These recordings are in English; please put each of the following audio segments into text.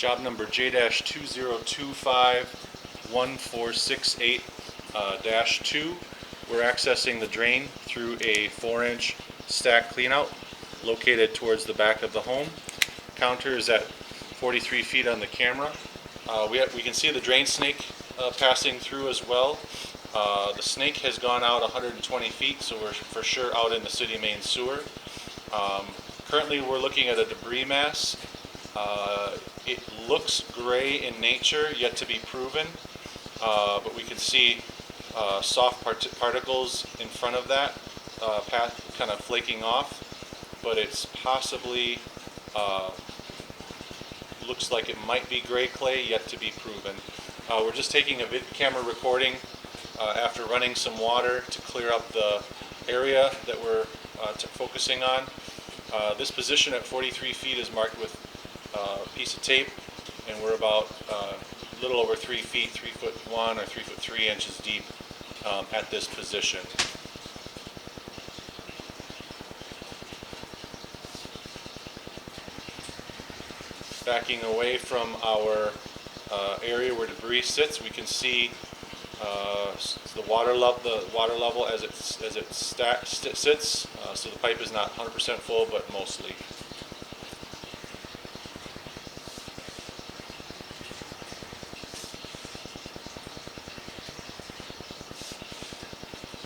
Job number J-2025-1468-2. We're accessing the drain through a 4-inch stack cleanout located towards the back of the home. Counter is at 43 feet on the camera. We can see the drain snake passing through as well. The snake has gone out 120 feet, so we're for sure out in the city main sewer. Currently we're looking at a debris mass. It looks gray in nature, yet to be proven, but we can see soft particles in front of that path kind of flaking off, but it's possibly looks like it might be gray clay, yet to be proven. We're just taking a camera recording after running some water to clear up the area that we're focusing on. This position at 43 feet is marked with a piece of tape, and we're about a little over 3 feet, 3'1" or 3'3" inches deep at this position. Backing away from our area where debris sits, we can see the water level as it sits. So the pipe is not 100% full, but mostly.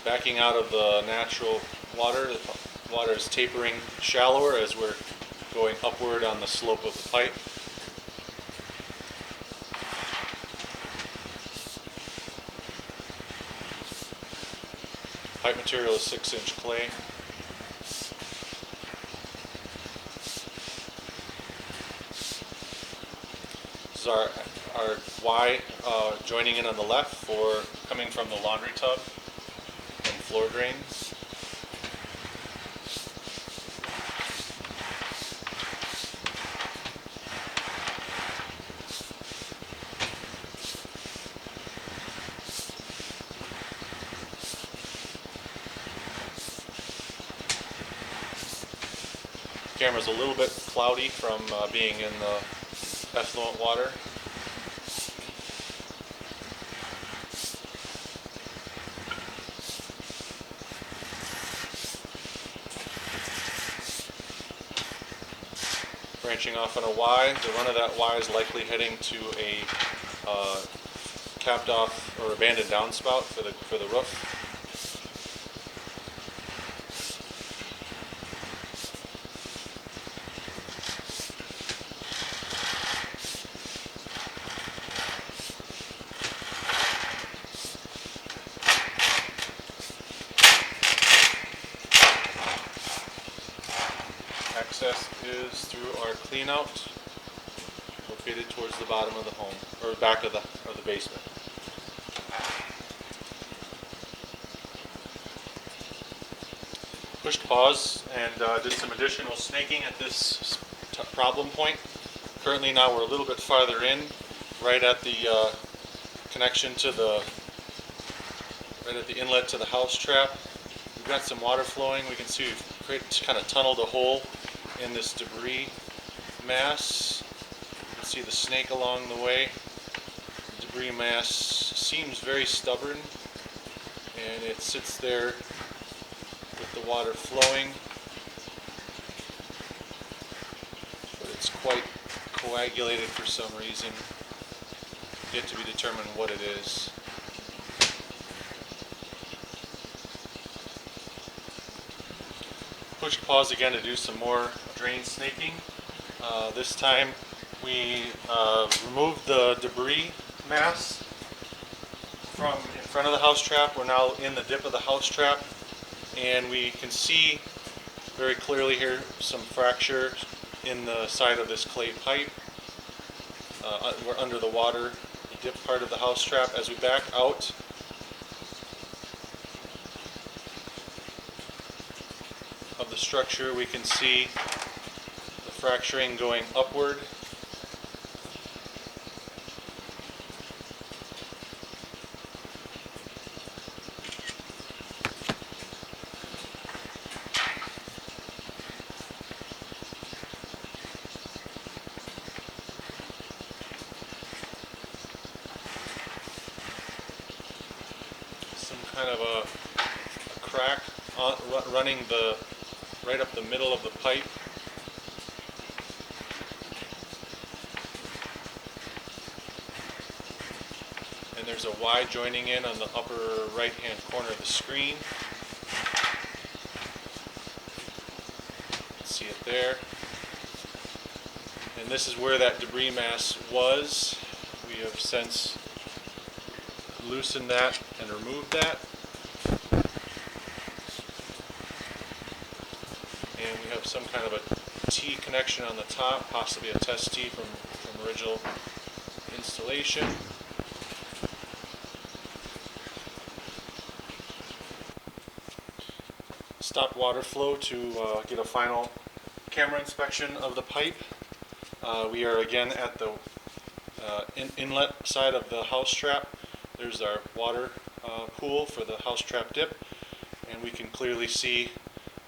Backing out of the natural water, the water is tapering shallower as we're going upward on the slope of the pipe. Pipe material is 6-inch clay. This is our Y joining in on the left for coming from the laundry tub and floor drains. The camera's a little bit cloudy from being in the effluent water. Branching off on a Y, the run of that Y is likely heading to a capped off or abandoned downspout for the roof. Access is through our cleanout, located towards the bottom of the home, or back of the basement. Pushed pause and did some additional snaking at this problem point. Currently now we're a little bit farther in, right at the connection to right at the inlet to the house trap. We've got some water flowing. We can see we've kind of tunneled a hole in this debris mass. You can see the snake along the way. The debris mass seems very stubborn, and it sits there with the water flowing, but it's quite coagulated for some reason. Yet to be determined what it is. Push pause again to do some more drain snaking. This time we removed the debris mass from in front of the house trap. We're now in the dip of the house trap, and we can see very clearly here some fracture in the side of this clay pipe. We're under the water, the dip part of the house trap. As we back out, of the structure, we can see the fracturing going upward. kind of a crack running right up the middle of the pipe. And there's a Y joining in on the upper right hand corner of the screen. You can see it there. And this is where that debris mass was. We have since loosened that and removed that. And we have some kind of a T connection on the top, possibly a test T from original installation. Stop water flow to get a final camera inspection of the pipe. We are again at the inlet side of the house trap. There's our water pool for the house trap dip, and we can clearly see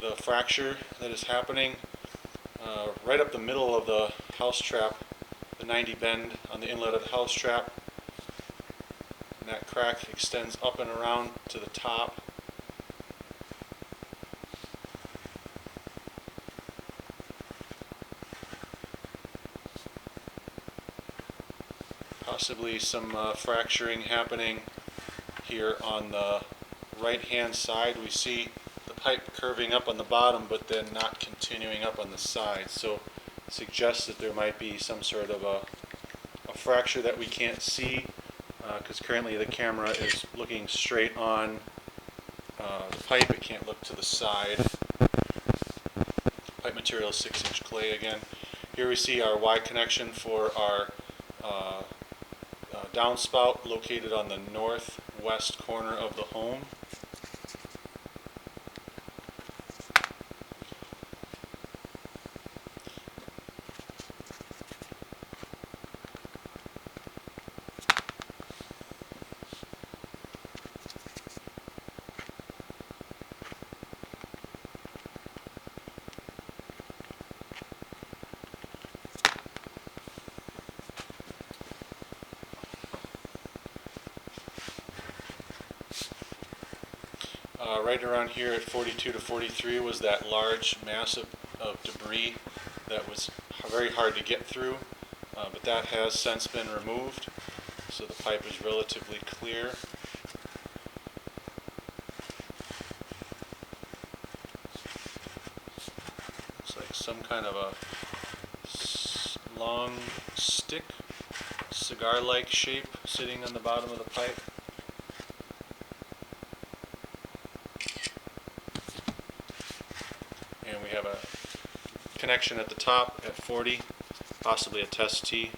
the fracture that is happening right up the middle of the house trap, the 90 bend on the inlet of the house trap. And that crack extends up and around to the top. Possibly some fracturing happening here on the right hand side. We see the pipe curving up on the bottom but then not continuing up on the side, so it suggests that there might be some sort of a fracture that we can't see because currently the camera is looking straight on the pipe. It can't look to the side. Pipe material is 6-inch clay again. Here we see our Y connection for our downspout located on the northwest corner of the home. Right around here at 42 to 43 was that large mass of debris that was very hard to get through, but that has since been removed, so the pipe is relatively clear. Looks like some kind of a long stick, cigar-like shape sitting on the bottom of the pipe. And we have a connection at the top at 40, possibly a test T.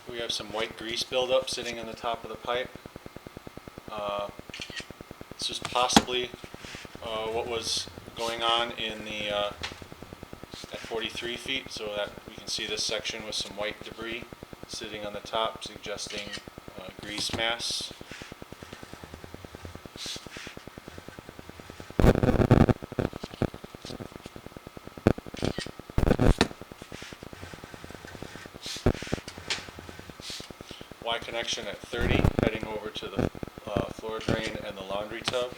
We have some white grease buildup sitting on the top of the pipe. This is possibly what was going on in the at 43 feet, so that we can see this section with some white debris sitting on the top, suggesting grease mass. Y connection at 30, heading over to the floor drain and the laundry tub.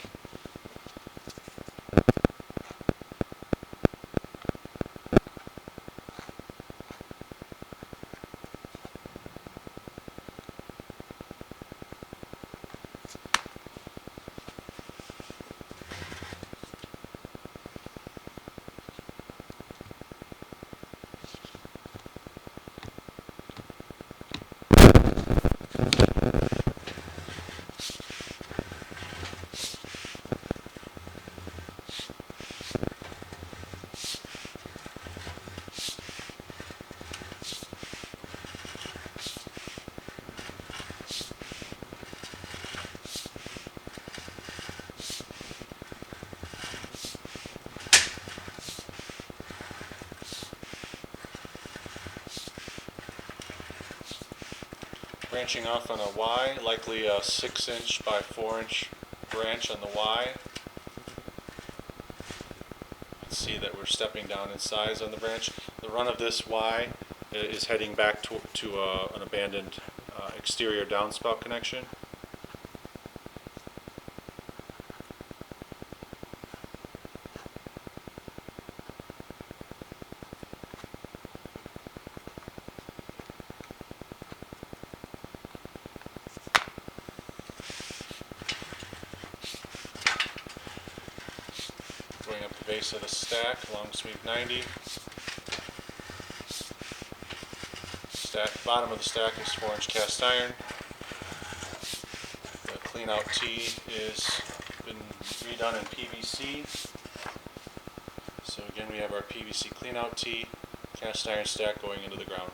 Branching off on a Y, likely a 6-inch by 4-inch branch on the Y. See that we're stepping down in size on the branch. The run of this Y is heading back to an abandoned exterior downspout connection. Going up the base of the stack along sweep 90. Bottom of the stack is 4-inch cast iron. The clean out tee is been redone in PVC. So again, we have our PVC clean out tee, cast iron stack going into the ground.